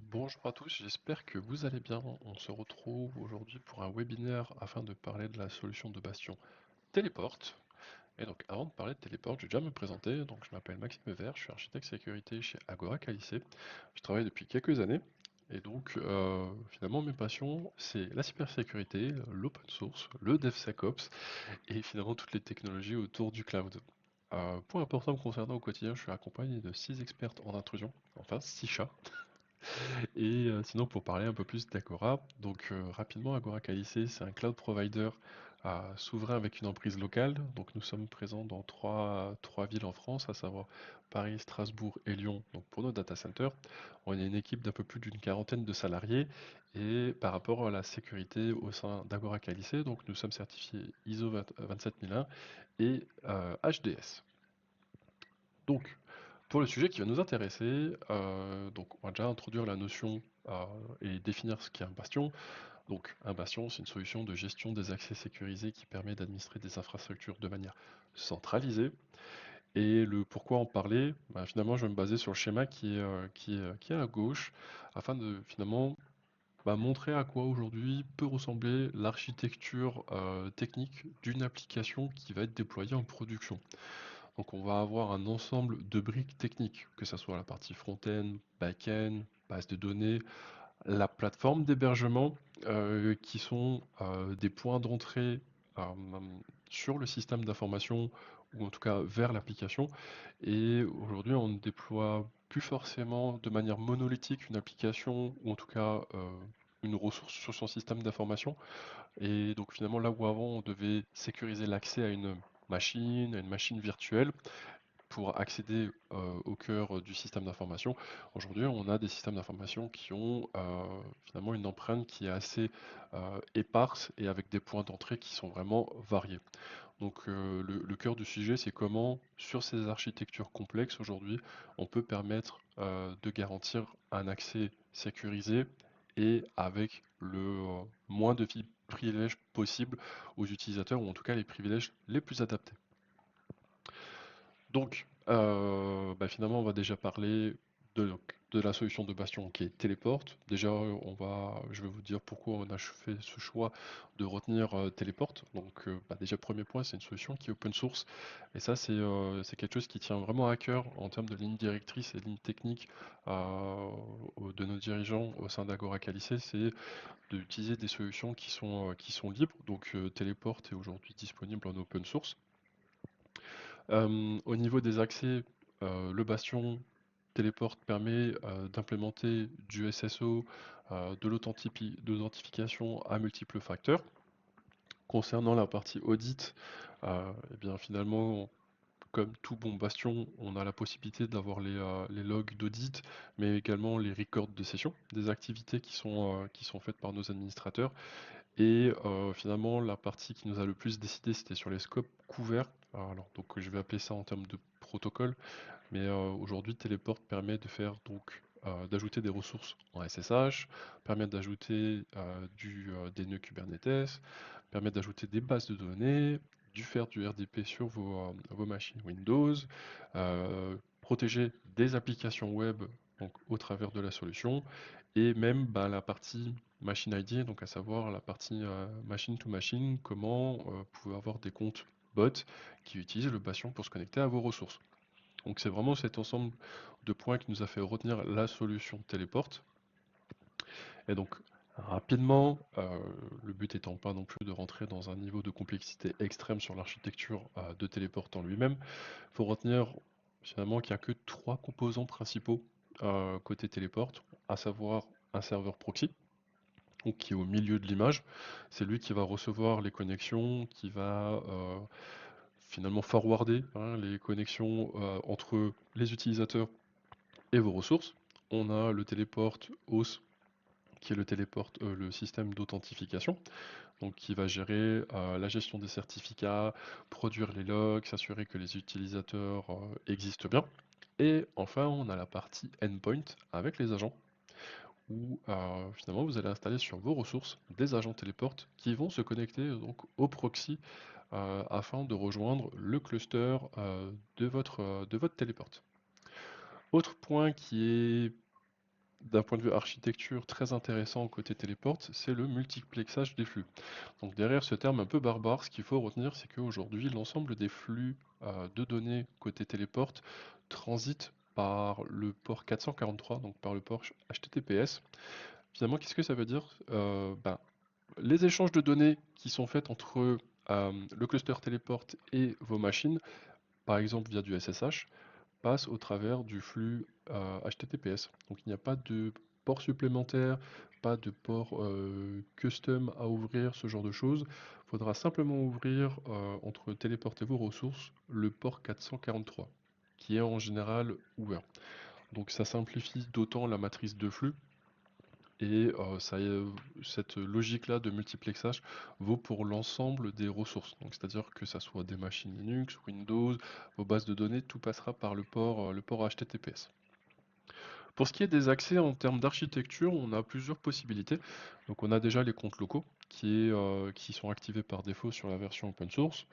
Bonjour à tous, j'espère que vous allez bien. On se retrouve aujourd'hui pour un webinaire afin de parler de la solution de Bastion Téléport. Et donc avant de parler de Téléport, je vais déjà me présenter. Donc je m'appelle Maxime Vert, je suis architecte sécurité chez Agora Qualité. Je travaille depuis quelques années. Et donc finalement mes passions, c'est la cybersécurité, l'open source, le DevSecOps et finalement toutes les technologies autour du cloud. Point important me concernant au quotidien, je suis accompagné de 6 expertes en intrusion, enfin 6 chats. Et sinon, pour parler un peu plus d'Agora, donc rapidement, Agora KIC, c'est un cloud provider souverain avec une emprise locale. Donc nous sommes présents dans trois villes en France, à savoir Paris, Strasbourg et Lyon, donc pour nos data centers. On est une équipe d'un peu plus d'une quarantaine de salariés. Et par rapport à la sécurité au sein d'Agora KIC, donc nous sommes certifiés ISO 27001 et HDS. Donc, pour le sujet qui va nous intéresser, donc on va déjà introduire la notion et définir ce qu'est un bastion. Donc, un bastion, c'est une solution de gestion des accès sécurisés qui permet d'administrer des infrastructures de manière centralisée. Et le pourquoi en parler, bah, finalement, je vais me baser sur le schéma qui est à gauche, afin de finalement montrer à quoi aujourd'hui peut ressembler l'architecture technique d'une application qui va être déployée en production. Donc on va avoir un ensemble de briques techniques, que ce soit la partie front-end, back-end, base de données, la plateforme d'hébergement, qui sont des points d'entrée euh, sur le système d'information, ou en tout cas vers l'application. Et aujourd'hui, on ne déploie plus forcément de manière monolithique une application, ou en tout cas une ressource sur son système d'information. Et donc finalement, là où avant on devait sécuriser l'accès à une machine virtuelle, pour accéder au cœur du système d'information. Aujourd'hui, on a des systèmes d'information qui ont finalement une empreinte qui est assez éparse et avec des points d'entrée qui sont vraiment variés. Donc le cœur du sujet, c'est comment, sur ces architectures complexes aujourd'hui, on peut permettre de garantir un accès sécurisé et avec le moins de privilèges possible aux utilisateurs, ou en tout cas les privilèges les plus adaptés. Donc, finalement, on va déjà parler de la solution de Bastion qui est Téléport. Déjà, je vais vous dire pourquoi on a fait ce choix de retenir Téléport. Donc, déjà, premier point, c'est une solution qui est open source. Et ça, c'est quelque chose qui tient vraiment à cœur en termes de ligne directrice et ligne technique de nos dirigeants au sein d'Agora Qualité, c'est d'utiliser des solutions qui sont libres. Donc, Téléport est aujourd'hui disponible en open source. Au niveau des accès, le bastion Téléport permet d'implémenter du SSO, de l'authentification à multiples facteurs. Concernant la partie audit, eh bien finalement, comme tout bon bastion, on a la possibilité d'avoir les logs d'audit, mais également les records de session, des activités qui sont faites par nos administrateurs. Et finalement, la partie qui nous a le plus décidé, c'était sur les scopes couverts. Alors, donc, je vais appeler ça en termes de protocole, mais aujourd'hui, Teleport permet de faire donc d'ajouter des ressources en SSH, permet d'ajouter des nœuds Kubernetes, permet d'ajouter des bases de données, faire du RDP sur vos machines Windows, protéger des applications web donc, au travers de la solution, et même la partie Machine ID, donc à savoir la partie machine to machine, comment vous pouvez avoir des comptes bots qui utilisent le Bastion pour se connecter à vos ressources. Donc c'est vraiment cet ensemble de points qui nous a fait retenir la solution Téléport. Et donc rapidement, le but étant pas non plus de rentrer dans un niveau de complexité extrême sur l'architecture de Téléport en lui-même, il faut retenir finalement qu'il n'y a que trois composants principaux côté Téléport, à savoir un serveur proxy, donc qui est au milieu de l'image. C'est lui qui va recevoir les connexions, qui va finalement forwarder les connexions entre les utilisateurs et vos ressources. On a le téléport OS qui est le système d'authentification, donc qui va gérer la gestion des certificats, produire les logs, s'assurer que les utilisateurs existent bien. Et enfin, on a la partie endpoint avec les agents, où finalement vous allez installer sur vos ressources des agents téléport qui vont se connecter donc au proxy afin de rejoindre le cluster de votre téléport. Autre point qui est d'un point de vue architecture très intéressant côté téléport, c'est le multiplexage des flux. Donc derrière ce terme un peu barbare, ce qu'il faut retenir, c'est qu'aujourd'hui, l'ensemble des flux de données côté téléport transitent par le port 443, donc par le port HTTPS. Finalement, qu'est-ce que ça veut dire? Les échanges de données qui sont faits entre le cluster téléport et vos machines, par exemple via du SSH, passe au travers du flux HTTPS. Donc il n'y a pas de port supplémentaire, pas de port custom à ouvrir, ce genre de choses. Il faudra simplement ouvrir entre téléporter vos ressources le port 443, qui est en général ouvert. Donc ça simplifie d'autant la matrice de flux. Et cette logique-là de multiplexage vaut pour l'ensemble des ressources. Donc, c'est-à-dire que ça soit des machines Linux, Windows, vos bases de données, tout passera par le port HTTPS. Pour ce qui est des accès en termes d'architecture, on a plusieurs possibilités. Donc, on a déjà les comptes locaux qui sont activés par défaut sur la version open source.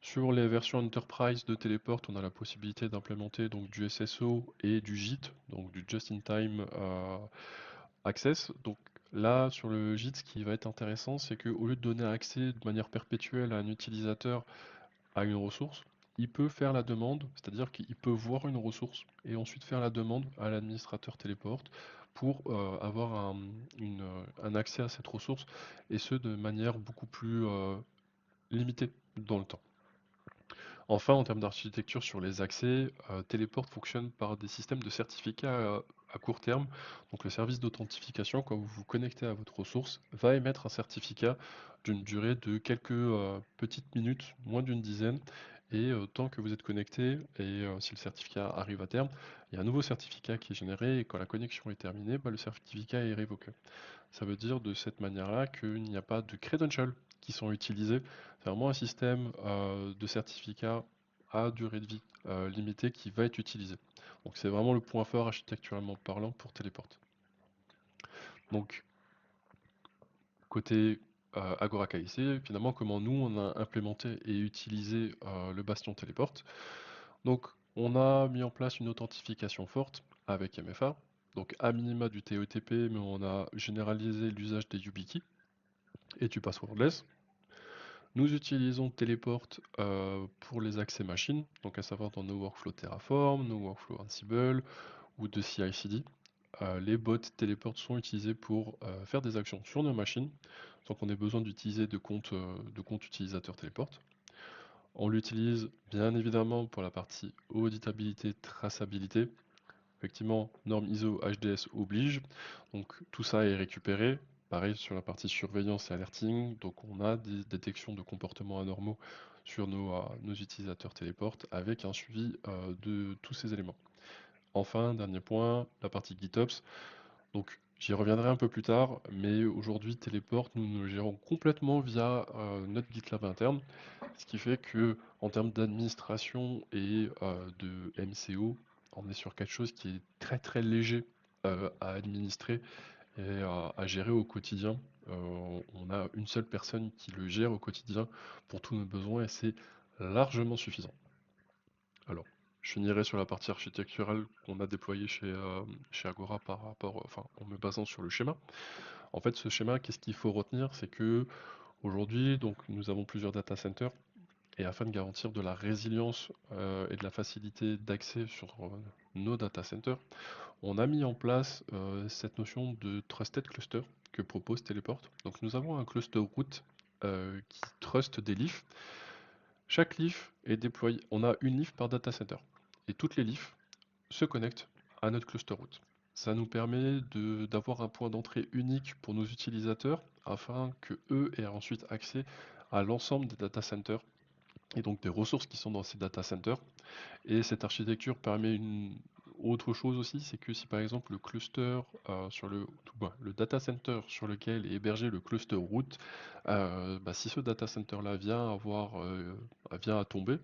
Sur les versions Enterprise de Teleport, on a la possibilité d'implémenter donc du SSO et du JIT, donc du Just-in-Time Access. Donc là, sur le JIT, ce qui va être intéressant, c'est qu'au lieu de donner accès de manière perpétuelle à un utilisateur à une ressource, il peut faire la demande, c'est-à-dire qu'il peut voir une ressource et ensuite faire la demande à l'administrateur Teleport pour avoir un accès à cette ressource, et ce de manière beaucoup plus limitée dans le temps. Enfin, en termes d'architecture sur les accès, Teleport fonctionne par des systèmes de certificats à court terme. Donc le service d'authentification, quand vous vous connectez à votre ressource, va émettre un certificat d'une durée de quelques petites minutes, moins d'une dizaine. Et tant que vous êtes connecté, et si le certificat arrive à terme, il y a un nouveau certificat qui est généré, et quand la connexion est terminée, le certificat est révoqué. Ça veut dire de cette manière-là qu'il n'y a pas de credentials qui sont utilisés. C'est vraiment un système de certificat à durée de vie limitée qui va être utilisé. Donc c'est vraiment le point fort architecturalement parlant pour Teleport. Donc côté Agora KIC, finalement comment nous on a implémenté et utilisé le bastion Teleport. Donc on a mis en place une authentification forte avec MFA, donc à minima du TOTP, mais on a généralisé l'usage des YubiKey et du passwordless. Nous utilisons Teleport pour les accès machines, donc à savoir dans nos workflows Terraform, nos workflows Ansible ou de CI/CD. Les bots Teleport sont utilisés pour faire des actions sur nos machines, sans qu'on ait besoin d'utiliser de compte utilisateur Teleport. On l'utilise bien évidemment pour la partie auditabilité, traçabilité. Effectivement, norme ISO HDS oblige, donc tout ça est récupéré. Pareil sur la partie surveillance et alerting, donc on a des détections de comportements anormaux sur nos utilisateurs Teleport avec un suivi de tous ces éléments. Enfin, dernier point, la partie GitOps. Donc j'y reviendrai un peu plus tard, mais aujourd'hui Teleport, nous le gérons complètement via notre GitLab interne, ce qui fait que en termes d'administration et de MCO, on est sur quelque chose qui est très très léger à administrer et à gérer au quotidien. On a une seule personne qui le gère au quotidien pour tous nos besoins et c'est largement suffisant. Alors, je finirai sur la partie architecturale qu'on a déployée chez Agora par rapport, enfin, en me basant sur le schéma. En fait, ce schéma, qu'est-ce qu'il faut retenir? C'est que aujourd'hui, donc, nous avons plusieurs data centers. Et afin de garantir de la résilience et de la facilité d'accès sur nos data centers, on a mis en place cette notion de Trusted Cluster que propose Teleport. Donc nous avons un cluster root qui trust des leafs. Chaque leaf est déployé, on a une leaf par data center. Et toutes les leafs se connectent à notre cluster root. Ça nous permet d'avoir un point d'entrée unique pour nos utilisateurs afin que eux aient ensuite accès à l'ensemble des data centers et donc des ressources qui sont dans ces data centers. Et cette architecture permet une autre chose aussi, c'est que si par exemple le cluster le data center sur lequel est hébergé le cluster root, si ce data center là vient à tomber,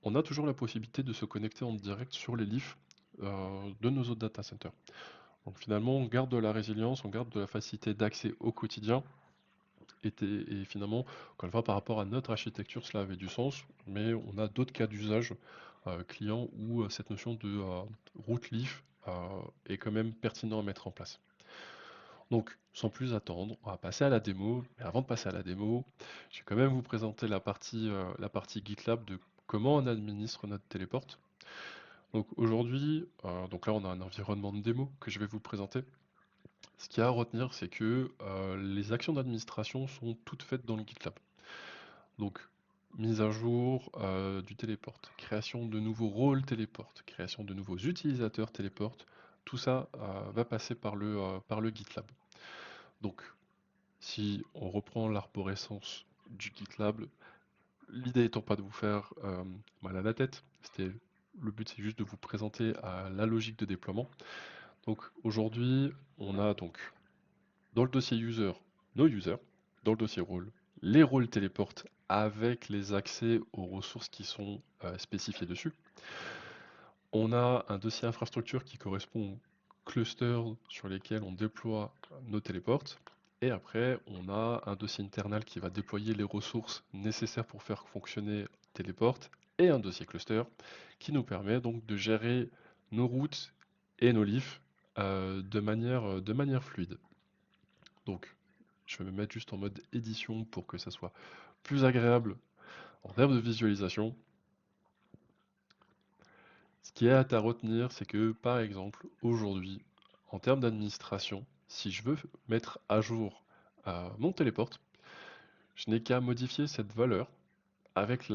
on a toujours la possibilité de se connecter en direct sur les leafs de nos autres data centers. Donc finalement on garde de la résilience, on garde de la facilité d'accès au quotidien et finalement, encore une fois, par rapport à notre architecture, cela avait du sens, mais on a d'autres cas d'usage clients où cette notion de root leaf est quand même pertinent à mettre en place. Donc, sans plus attendre, on va passer à la démo. Mais avant de passer à la démo, je vais quand même vous présenter la partie GitLab de comment on administre notre téléporte. Donc aujourd'hui, donc là on a un environnement de démo que je vais vous présenter. Ce qu'il y a à retenir, c'est que les actions d'administration sont toutes faites dans le GitLab. Donc, mise à jour du téléport, création de nouveaux rôles téléport, création de nouveaux utilisateurs téléport, tout ça va passer par le GitLab. Donc, si on reprend l'arborescence du GitLab, l'idée étant pas de vous faire mal à la tête, le but c'est juste de vous présenter la logique de déploiement. Donc aujourd'hui, on a donc dans le dossier user, nos users, dans le dossier rôle, les rôles téléportent avec les accès aux ressources qui sont spécifiées dessus. On a un dossier infrastructure qui correspond aux clusters sur lesquels on déploie nos téléports. Et après, on a un dossier internal qui va déployer les ressources nécessaires pour faire fonctionner téléport et un dossier cluster qui nous permet donc de gérer nos routes et nos leafs de manière fluide. Donc, je vais me mettre juste en mode édition pour que ça soit plus agréable en termes de visualisation. Ce qui est à retenir, c'est que par exemple, aujourd'hui, en termes d'administration, si je veux mettre à jour mon téléport, je n'ai qu'à modifier cette valeur avec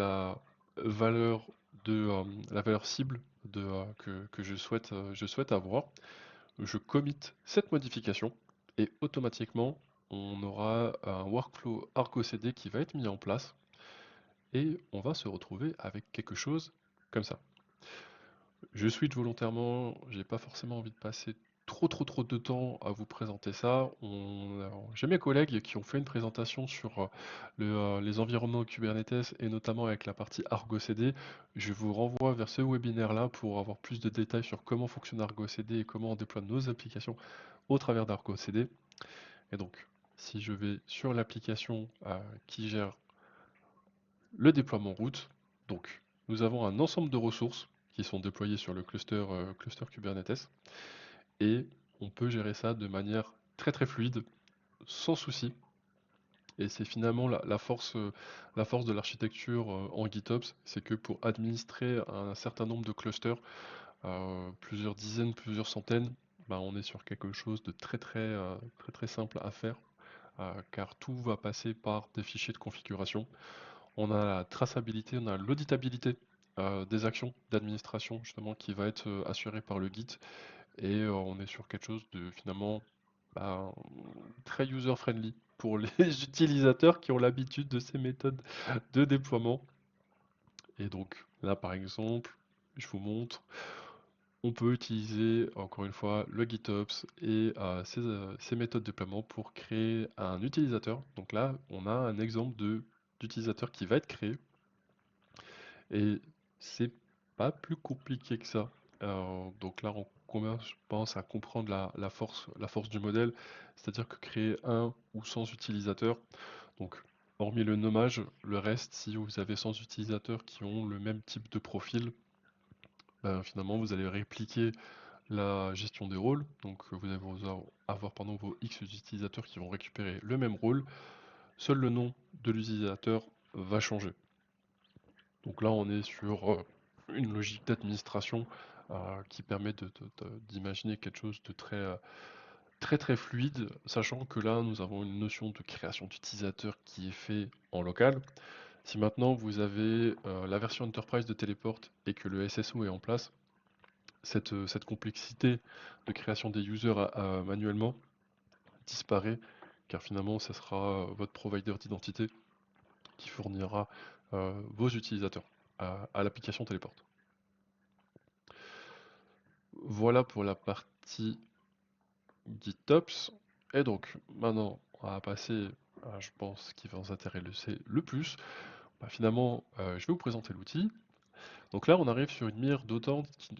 valeur la valeur cible que je souhaite avoir. Je commit cette modification et automatiquement, on aura un workflow Argo CD qui va être mis en place et on va se retrouver avec quelque chose comme ça. Je switch volontairement, j'ai pas forcément envie de passer trop de temps à vous présenter ça. J'ai mes collègues qui ont fait une présentation sur les environnements Kubernetes et notamment avec la partie Argo CD. Je vous renvoie vers ce webinaire-là pour avoir plus de détails sur comment fonctionne Argo CD et comment on déploie nos applications au travers d'Argo CD. Et donc, si je vais sur l'application qui gère le déploiement route, donc nous avons un ensemble de ressources qui sont déployées sur le cluster Kubernetes et on peut gérer ça de manière très fluide, sans souci. Et c'est finalement la force de l'architecture en GitOps, c'est que pour administrer un certain nombre de clusters, plusieurs dizaines, plusieurs centaines, bah, on est sur quelque chose de très simple à faire, car tout va passer par des fichiers de configuration. On a la traçabilité, on a l'auditabilité des actions d'administration justement qui va être assurée par le Git et on est sur quelque chose de finalement bah, très user-friendly pour les utilisateurs qui ont l'habitude de ces méthodes de déploiement. Et donc là par exemple, je vous montre, on peut utiliser encore une fois le GitOps et ces méthodes de déploiement pour créer un utilisateur. Donc là, on a un exemple d'utilisateur qui va être créé. Et c'est pas plus compliqué que ça. Donc là, on commence, je pense, à comprendre la force du modèle, c'est-à-dire que créer un ou 100 utilisateurs, donc hormis le nommage, le reste, si vous avez 100 utilisateurs qui ont le même type de profil, ben, finalement vous allez répliquer la gestion des rôles, donc vous allez avoir pendant vos X utilisateurs qui vont récupérer le même rôle, seul le nom de l'utilisateur va changer. Donc là, on est sur une logique d'administration qui permet d'imaginer quelque chose de très fluide, sachant que là, nous avons une notion de création d'utilisateur qui est fait en local. Si maintenant vous avez la version Enterprise de Teleport et que le SSO est en place, cette complexité de création des users manuellement disparaît, car finalement, ce sera votre provider d'identité qui fournira vos utilisateurs à l'application Teleport. Voilà pour la partie GitOps. Et donc, maintenant, on va passer à, je pense, ce qui va vous intéresser le plus. Bah, finalement, je vais vous présenter l'outil. Donc là, on arrive sur une mire d'autant qui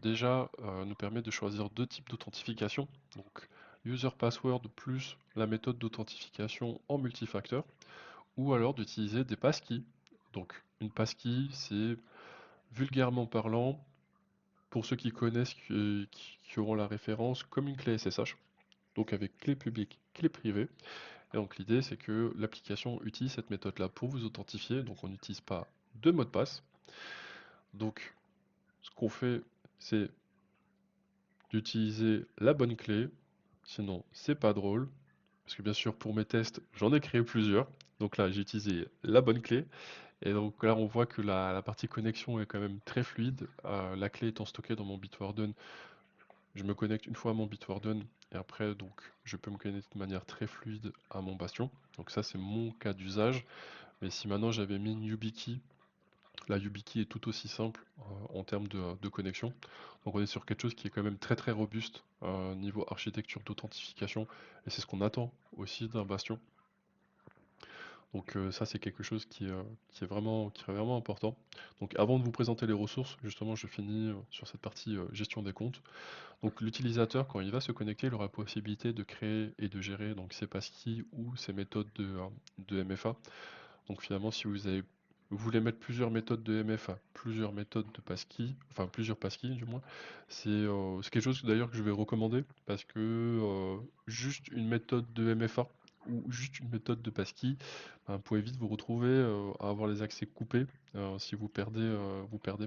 déjà nous permet de choisir deux types d'authentification. Donc, user password plus la méthode d'authentification en multifacteur, ou alors d'utiliser des passkeys. Donc, une passkey, c'est vulgairement parlant pour ceux qui connaissent, qui auront la référence, comme une clé SSH, donc avec clé publique, clé privée. Et donc l'idée c'est que l'application utilise cette méthode-là pour vous authentifier, donc on n'utilise pas de mot de passe. Donc ce qu'on fait, c'est d'utiliser la bonne clé, sinon c'est pas drôle, parce que bien sûr pour mes tests, j'en ai créé plusieurs. Donc là j'ai utilisé la bonne clé, et donc là on voit que la partie connexion est quand même très fluide. La clé étant stockée dans mon Bitwarden, je me connecte une fois à mon Bitwarden, et après donc je peux me connecter de manière très fluide à mon Bastion. Donc ça c'est mon cas d'usage, mais si maintenant j'avais mis une YubiKey, la YubiKey est tout aussi simple en termes de connexion. Donc on est sur quelque chose qui est quand même très très robuste niveau architecture d'authentification, et c'est ce qu'on attend aussi d'un Bastion. Donc ça c'est quelque chose qui est vraiment important. Donc avant de vous présenter les ressources, justement je finis sur cette partie gestion des comptes. Donc l'utilisateur, quand il va se connecter, il aura la possibilité de créer et de gérer donc ses passkeys ou ses méthodes de MFA. Donc finalement, si vous voulez mettre plusieurs méthodes de MFA, plusieurs méthodes de passkey, enfin plusieurs passkeys du moins, c'est quelque chose d'ailleurs que je vais recommander, parce que juste une méthode de MFA ou juste une méthode de passkey, ben, vous pouvez vite vous retrouver à avoir les accès coupés si vous perdez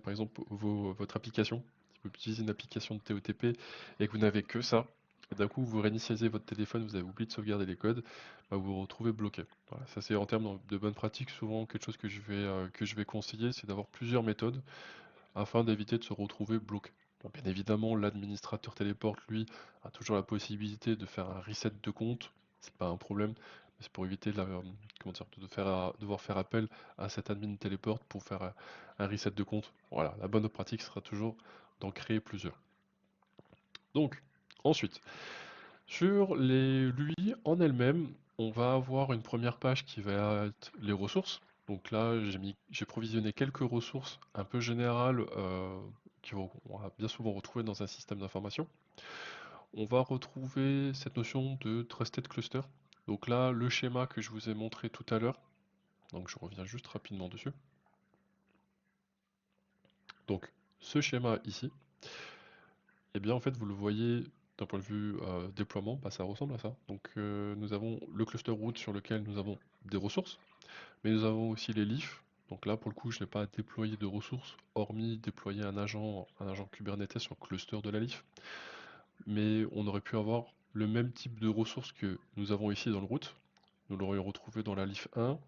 par exemple votre application. Si vous utilisez une application de TOTP et que vous n'avez que ça, et d'un coup vous réinitialisez votre téléphone, vous avez oublié de sauvegarder les codes, bah, vous vous retrouvez bloqué. Voilà, ça c'est en termes de bonnes pratiques, souvent quelque chose que je vais conseiller, c'est d'avoir plusieurs méthodes afin d'éviter de se retrouver bloqué. Bon, bien évidemment, l'administrateur téléporte, lui, a toujours la possibilité de faire un reset de compte, c'est pas un problème, mais c'est pour éviter comment dire, devoir faire appel à cet admin téléporte pour faire un reset de compte. Voilà, la bonne pratique sera toujours d'en créer plusieurs. Donc, ensuite, sur l'UI en elle-même, on va avoir une première page qui va être les ressources. Donc là, j'ai provisionné quelques ressources un peu générales on va bien souvent retrouver dans un système d'information. On va retrouver cette notion de Trusted Cluster. Donc là, le schéma que je vous ai montré tout à l'heure, donc je reviens juste rapidement dessus. Donc ce schéma ici, eh bien en fait vous le voyez d'un point de vue déploiement, bah, ça ressemble à ça. Donc nous avons le cluster root sur lequel nous avons des ressources, mais nous avons aussi les leafs. Donc là pour le coup je n'ai pas déployé de ressources, hormis déployer un agent Kubernetes sur le cluster de la leaf. Mais on aurait pu avoir le même type de ressources que nous avons ici dans le root. Nous l'aurions retrouvé dans la leaf 1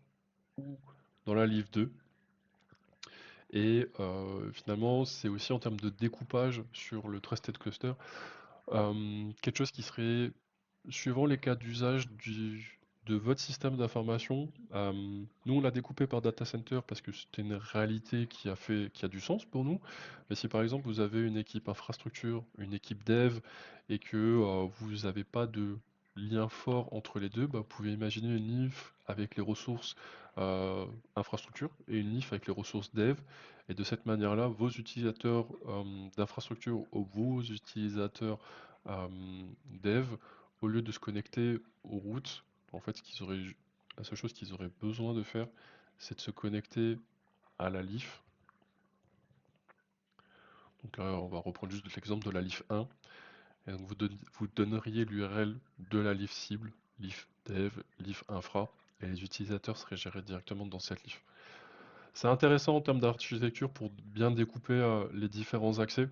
ou dans la leaf 2. Et finalement, c'est aussi en termes de découpage sur le Trusted Cluster, quelque chose qui serait, suivant les cas d'usage de votre système d'information, nous on l'a découpé par data center parce que c'était une réalité qui a du sens pour nous. Mais si par exemple vous avez une équipe infrastructure, une équipe dev, et que vous n'avez pas de lien fort entre les deux, bah, vous pouvez imaginer une NIF avec les ressources euh, infrastructure et une NIF avec les ressources dev. Et de cette manière-là, vos utilisateurs d'infrastructure ou vos utilisateurs euh, dev, au lieu de se connecter aux routes, en fait, la seule chose qu'ils auraient besoin de faire, c'est de se connecter à la leaf. Donc là, on va reprendre juste l'exemple de la leaf 1. Et donc vous donneriez l'URL de la leaf cible, leaf dev, leaf infra, et les utilisateurs seraient gérés directement dans cette leaf. C'est intéressant en termes d'architecture pour bien découper les différents accès.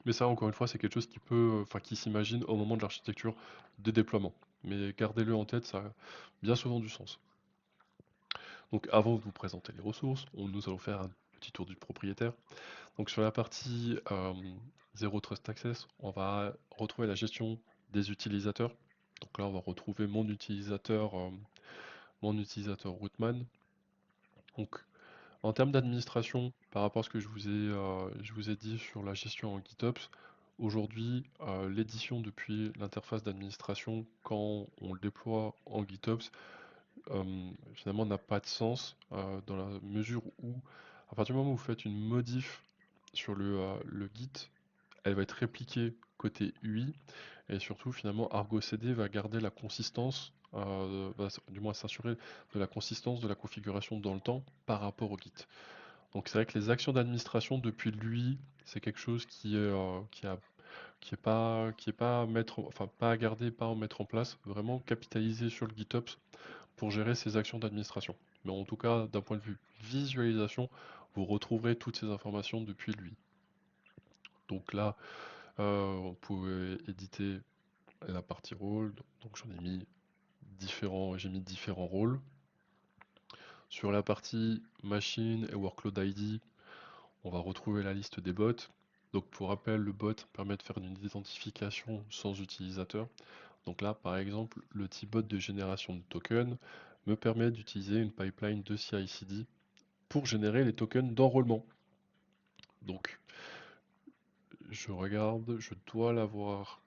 Mais ça, encore une fois, c'est quelque chose qui s'imagine au moment de l'architecture de déploiement. Mais gardez-le en tête, ça a bien souvent du sens. Donc avant de vous présenter les ressources, nous allons faire un petit tour du propriétaire. Donc sur la partie Zero Trust Access, on va retrouver la gestion des utilisateurs. Donc là, on va retrouver mon utilisateur rootman. Donc en termes d'administration, par rapport à ce que je vous ai dit sur la gestion en GitOps, aujourd'hui, l'édition depuis l'interface d'administration, quand on le déploie en GitOps, finalement n'a pas de sens dans la mesure où, à partir du moment où vous faites une modif sur le Git, elle va être répliquée côté UI, et surtout finalement Argo CD va garder la consistance, du moins s'assurer de la consistance de la configuration dans le temps par rapport au Git. Donc c'est vrai que les actions d'administration depuis lui, c'est quelque chose qui est pas à mettre, enfin pas à garder, pas à mettre en place, vraiment capitaliser sur le GitOps pour gérer ces actions d'administration. Mais en tout cas, d'un point de vue visualisation, vous retrouverez toutes ces informations depuis lui. Donc là, vous pouvez éditer la partie rôle, donc j'en ai mis j'ai mis différents rôles. Sur la partie machine et workload ID, on va retrouver la liste des bots. Donc pour rappel, le bot permet de faire une identification sans utilisateur. Donc là, par exemple, le type bot de génération de tokens me permet d'utiliser une pipeline de CI/CD pour générer les tokens d'enrôlement. Donc, je regarde, je dois l'avoir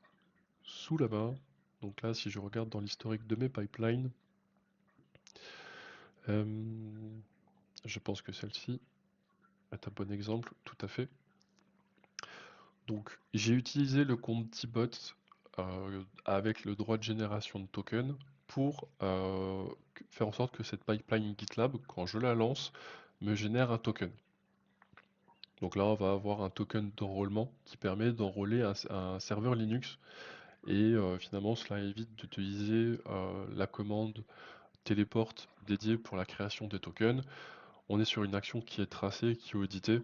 sous la main. Donc là, si je regarde dans l'historique de mes pipelines, euh, je pense que celle-ci est un bon exemple, tout à fait. Donc, j'ai utilisé le compte Tbot avec le droit de génération de tokens pour faire en sorte que cette pipeline GitLab, quand je la lance, me génère un token. Donc là, on va avoir un token d'enrôlement qui permet d'enrôler un serveur Linux et finalement, cela évite d'utiliser la commande téléport dédiée pour la création des tokens. On est sur une action qui est tracée, qui est auditée.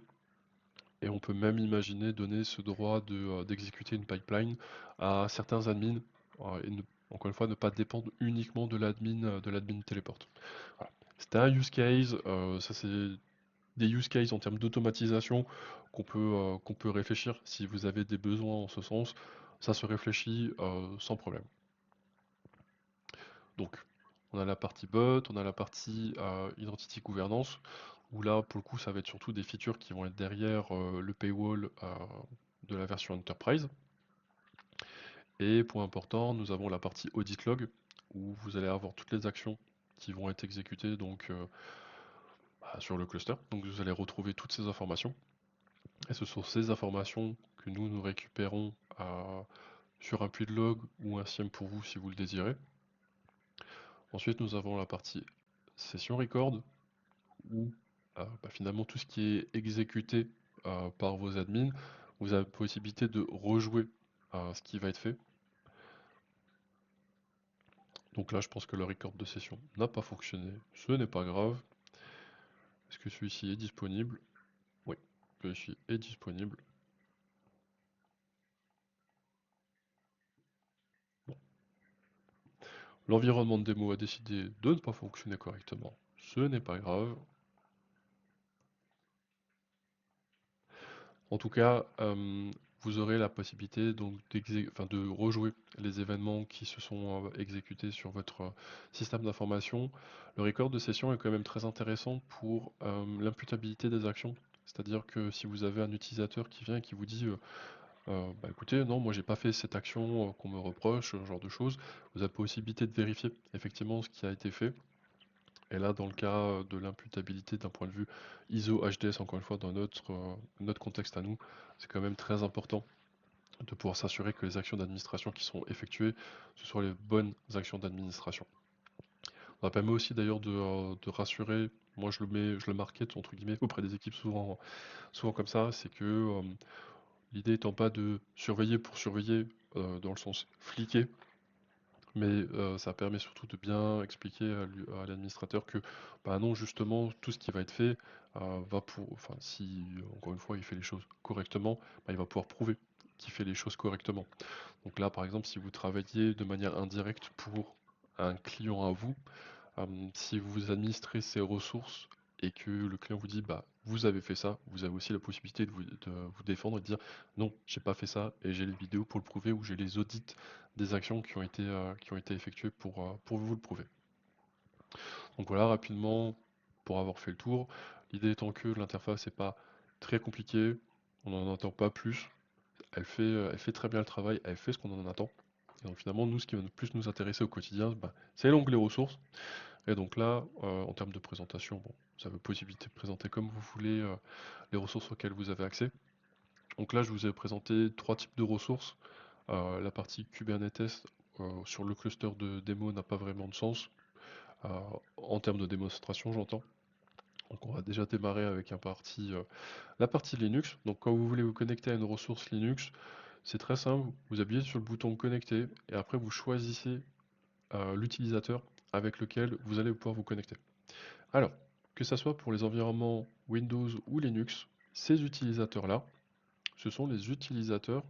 Et on peut même imaginer donner ce droit d'exécuter une pipeline à certains admins et encore une fois ne pas dépendre uniquement de l'admin téléport. Voilà. C'était un use case, ça c'est des use cases en termes d'automatisation qu'on peut réfléchir si vous avez des besoins en ce sens, ça se réfléchit sans problème. Donc on a la partie bot, on a la partie identity gouvernance, où là pour le coup ça va être surtout des features qui vont être derrière le paywall de la version Enterprise. Et point important, nous avons la partie audit log, où vous allez avoir toutes les actions qui vont être exécutées donc, sur le cluster. Donc vous allez retrouver toutes ces informations. Et ce sont ces informations que nous récupérons sur un puits de log ou un SIEM pour vous si vous le désirez. Ensuite, nous avons la partie session record, où finalement tout ce qui est exécuté par vos admins, vous avez la possibilité de rejouer ce qui va être fait. Donc là, je pense que le record de session n'a pas fonctionné. Ce n'est pas grave. Est-ce que celui-ci est disponible? Oui, celui-ci est disponible. Bon. L'environnement de démo a décidé de ne pas fonctionner correctement. Ce n'est pas grave. En tout cas, vous aurez la possibilité donc de rejouer les événements qui se sont exécutés sur votre système d'information. Le record de session est quand même très intéressant pour l'imputabilité des actions. C'est-à-dire que si vous avez un utilisateur qui vient et qui vous dit bah écoutez, non, moi j'ai pas fait cette action qu'on me reproche, ce genre de choses, vous avez la possibilité de vérifier effectivement ce qui a été fait. Et là, dans le cas de l'imputabilité d'un point de vue ISO HDS, encore une fois, dans notre contexte à nous, c'est quand même très important de pouvoir s'assurer que les actions d'administration qui sont effectuées, ce soient les bonnes actions d'administration. Ça permet aussi d'ailleurs de rassurer, moi je le market entre guillemets auprès des équipes souvent comme ça, c'est que l'idée étant pas de surveiller pour surveiller dans le sens fliquer, mais ça permet surtout de bien expliquer à l'administrateur que, bah non, justement, tout ce qui va être fait enfin, si encore une fois il fait les choses correctement, bah, il va pouvoir prouver qu'il fait les choses correctement. Donc là, par exemple, si vous travaillez de manière indirecte pour un client à vous, si vous administrez ses ressources et que le client vous dit bah vous avez fait ça, vous avez aussi la possibilité de vous défendre et de dire non, j'ai pas fait ça et j'ai les vidéos pour le prouver ou j'ai les audits des actions qui ont été effectuées pour vous le prouver. Donc voilà, rapidement, pour avoir fait le tour, l'idée étant que l'interface n'est pas très compliquée, on n'en attend pas plus, elle fait très bien le travail, elle fait ce qu'on en attend. Et donc finalement, nous, ce qui va le plus nous intéresser au quotidien, bah, c'est l'onglet ressources. Et donc là, en termes de présentation, bon, vous avez la possibilité de présenter comme vous voulez les ressources auxquelles vous avez accès. Donc là, je vous ai présenté trois types de ressources. La partie Kubernetes sur le cluster de démo n'a pas vraiment de sens, euh, en termes de démonstration, j'entends. Donc on va déjà démarrer avec la partie Linux. Donc quand vous voulez vous connecter à une ressource Linux, c'est très simple, vous appuyez sur le bouton connecter et après vous choisissez l'utilisateur avec lequel vous allez pouvoir vous connecter. Alors, que ce soit pour les environnements Windows ou Linux, ces utilisateurs-là, ce sont les utilisateurs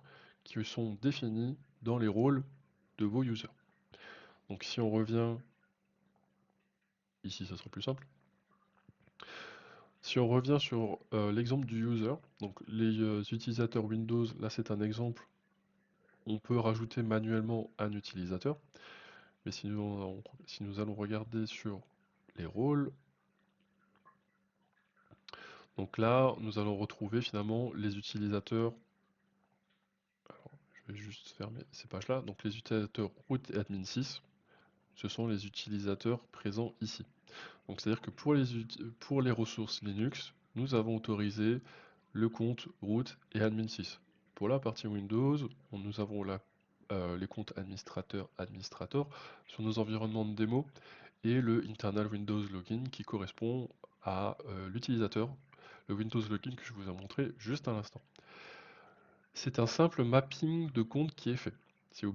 qui sont définis dans les rôles de vos users. Donc si on revient ici, ça sera plus simple. Si on revient sur l'exemple du user, donc les utilisateurs Windows, là c'est un exemple, on peut rajouter manuellement un utilisateur. Mais si nous allons regarder sur les rôles, donc là nous allons retrouver finalement les utilisateurs. Alors, je vais juste fermer ces pages-là. Donc les utilisateurs root et admin 6, ce sont les utilisateurs présents ici. Donc c'est-à-dire que pour les ressources Linux, nous avons autorisé le compte root et admin 6. Pour la partie Windows, nous avons les comptes administrateur sur nos environnements de démo et le internal Windows login qui correspond à l'utilisateur, le Windows login que je vous ai montré juste à l'instant. C'est un simple mapping de compte qui est fait. Si vous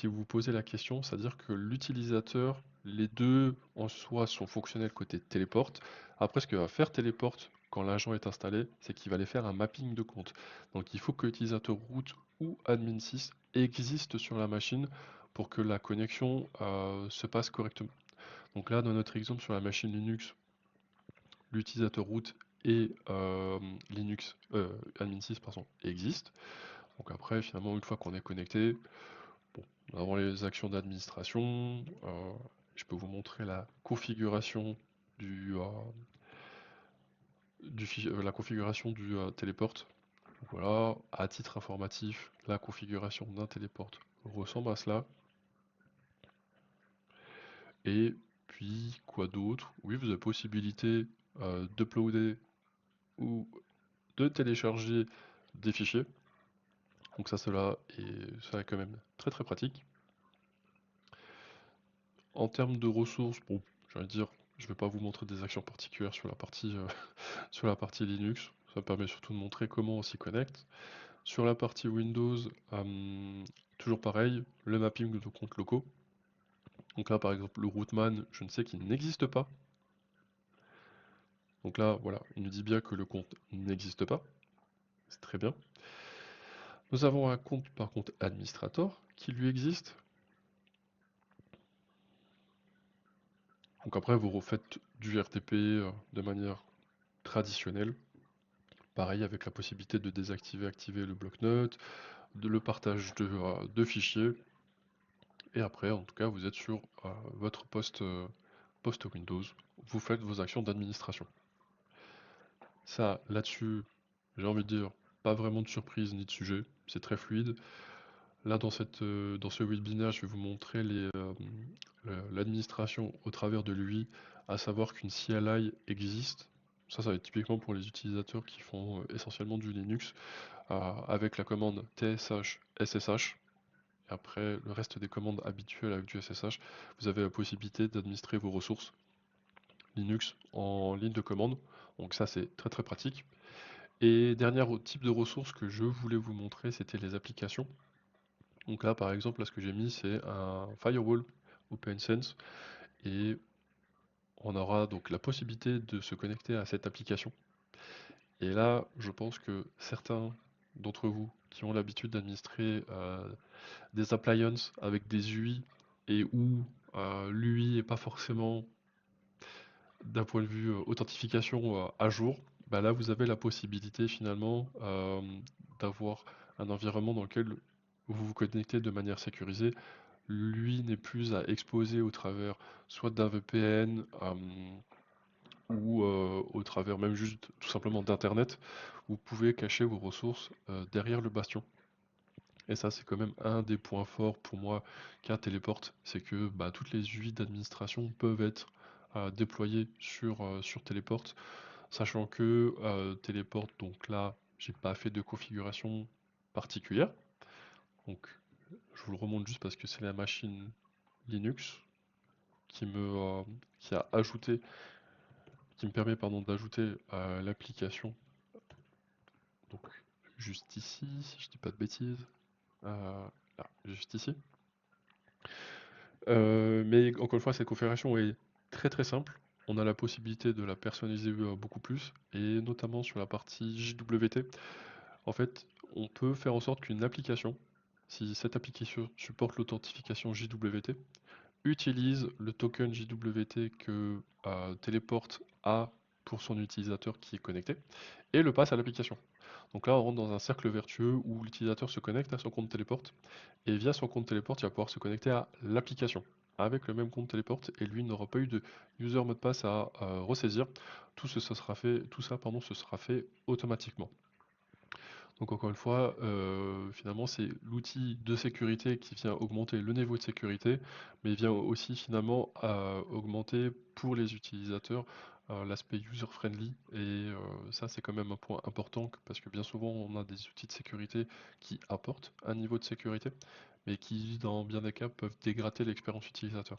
vous posez la question, c'est-à-dire que l'utilisateur, les deux en soi sont fonctionnels côté téléport. Après, ce que va faire téléport quand l'agent est installé, c'est qu'il va aller faire un mapping de compte. Donc il faut que l'utilisateur root ou admin6 existe sur la machine pour que la connexion se passe correctement. Donc là, dans notre exemple sur la machine Linux, l'utilisateur root et Linux admin6 pardon, existe. Donc après, finalement, une fois qu'on est connecté, bon, nous avons les actions d'administration. Je peux vous montrer la configuration la configuration du téléport. Donc voilà, à titre informatif, la configuration d'un téléport ressemble à cela. Et puis, quoi d'autre? Oui, vous avez possibilité d'uploader ou de télécharger des fichiers. Donc ça, cela est quand même très très pratique. En termes de ressources, bon, je vais dire, je ne vais pas vous montrer des actions particulières sur la partie, sur la partie Linux. Ça me permet surtout de montrer comment on s'y connecte. Sur la partie Windows, toujours pareil, le mapping de comptes locaux. Donc là, par exemple, le rootman, je ne sais qu'il n'existe pas. Donc là, voilà, il nous dit bien que le compte n'existe pas. C'est très bien. Nous avons un compte, par contre, administrator qui lui existe. Donc après, vous refaites du RTP de manière traditionnelle. Pareil, avec la possibilité de désactiver, activer le bloc-notes, le partage de fichiers. Et après, en tout cas, vous êtes sur votre poste Windows. Vous faites vos actions d'administration. Ça, là-dessus, j'ai envie de dire, pas vraiment de surprise ni de sujet. C'est très fluide. Là, dans ce webinaire, je vais vous montrer l'administration au travers de l'UI, à savoir qu'une CLI existe. Ça va être typiquement pour les utilisateurs qui font essentiellement du Linux, avec la commande tsh ssh. Et après, le reste des commandes habituelles avec du SSH, vous avez la possibilité d'administrer vos ressources Linux en ligne de commande. Donc ça, c'est très très pratique. Et dernier type de ressources que je voulais vous montrer, c'était les applications. Donc là, par exemple, là, ce que j'ai mis, c'est un firewall OpenSense. Et on aura donc la possibilité de se connecter à cette application. Et là, je pense que certains d'entre vous qui ont l'habitude d'administrer des appliances avec des UI et où l'UI n'est pas forcément d'un point de vue authentification à jour, bah là vous avez la possibilité finalement d'avoir un environnement dans lequel vous vous connectez de manière sécurisée. Lui n'est plus à exposer au travers soit d'un VPN ou au travers même juste tout simplement d'internet. Vous pouvez cacher vos ressources derrière le bastion. Et ça, c'est quand même un des points forts pour moi qu'a Téléport, c'est que bah, toutes les UI d'administration peuvent être déployées sur Téléport, sachant que Téléport, donc là, j'ai pas fait de configuration particulière. Donc, je vous le remonte juste parce que c'est la machine Linux qui a ajouté qui me permet pardon, d'ajouter l'application, donc juste ici, si je dis pas de bêtises, là, juste ici. Mais encore une fois, cette configuration est très très simple. On a la possibilité de la personnaliser beaucoup plus, et notamment sur la partie JWT. En fait, on peut faire en sorte qu'une application, si cette application supporte l'authentification JWT, utilise le token JWT que Teleport a pour son utilisateur qui est connecté, et le passe à l'application. Donc là, on rentre dans un cercle vertueux où l'utilisateur se connecte à son compte Teleport, et via son compte Teleport, il va pouvoir se connecter à l'application avec le même compte Teleport, et lui n'aura pas eu de user mot de passe à ressaisir. Tout ça, pardon, se sera fait automatiquement. Donc encore une fois, finalement, c'est l'outil de sécurité qui vient augmenter le niveau de sécurité, mais vient aussi finalement augmenter pour les utilisateurs l'aspect user-friendly. Et ça, c'est quand même un point important parce que bien souvent, on a des outils de sécurité qui apportent un niveau de sécurité, mais qui, dans bien des cas, peuvent dégrader l'expérience utilisateur.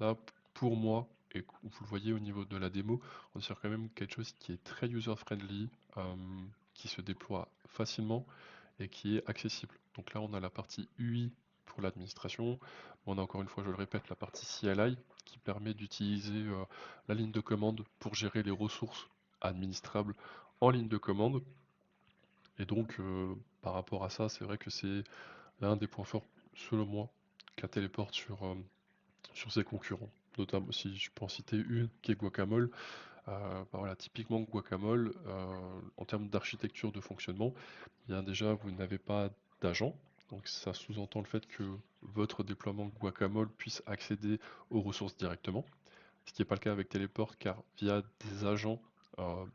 Là, pour moi, et vous le voyez au niveau de la démo, on est sur quand même quelque chose qui est très user-friendly, qui se déploie facilement et qui est accessible. Donc là, on a la partie UI pour l'administration. On a encore une fois, je le répète, la partie CLI qui permet d'utiliser la ligne de commande pour gérer les ressources administrables en ligne de commande. Et donc, par rapport à ça, c'est vrai que c'est l'un des points forts, selon moi, qu'a Teleport sur ses concurrents. Notamment, si je peux en citer une, qui est Guacamole. Bah voilà, typiquement Guacamole, en termes d'architecture de fonctionnement, bien déjà, vous n'avez pas d'agent. Donc ça sous-entend le fait que votre déploiement Guacamole puisse accéder aux ressources directement. Ce qui n'est pas le cas avec Teleport, car via des agents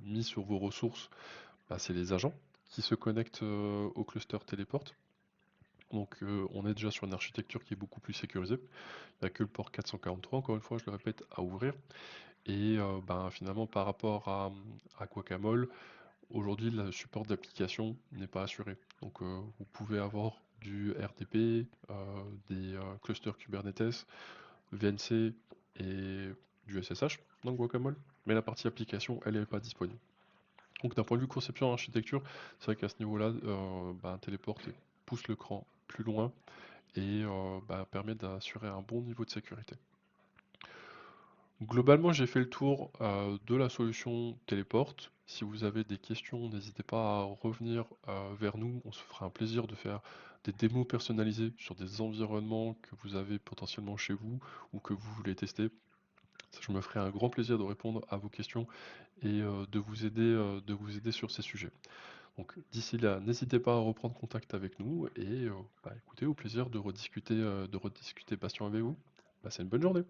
mis sur vos ressources, bah, c'est les agents qui se connectent au cluster Teleport. Donc on est déjà sur une architecture qui est beaucoup plus sécurisée. Il n'y a que le port 443, encore une fois, je le répète, à ouvrir. Et ben, finalement, par rapport à Guacamole, aujourd'hui, le support d'application n'est pas assuré. Donc vous pouvez avoir du RDP, des clusters Kubernetes, VNC et du SSH dans Guacamole, mais la partie application, elle n'est pas disponible. Donc d'un point de vue conception et architecture, c'est vrai qu'à ce niveau-là, ben, Teleport pousse le cran plus loin et bah, permet d'assurer un bon niveau de sécurité. Globalement, j'ai fait le tour de la solution Teleport. Si vous avez des questions, n'hésitez pas à revenir vers nous. On se fera un plaisir de faire des démos personnalisées sur des environnements que vous avez potentiellement chez vous ou que vous voulez tester. Je me ferai un grand plaisir de répondre à vos questions et de vous aider sur ces sujets. Donc d'ici là, n'hésitez pas à reprendre contact avec nous et bah, écoutez, au plaisir de rediscuter Bastien avec vous. Passez une bonne journée.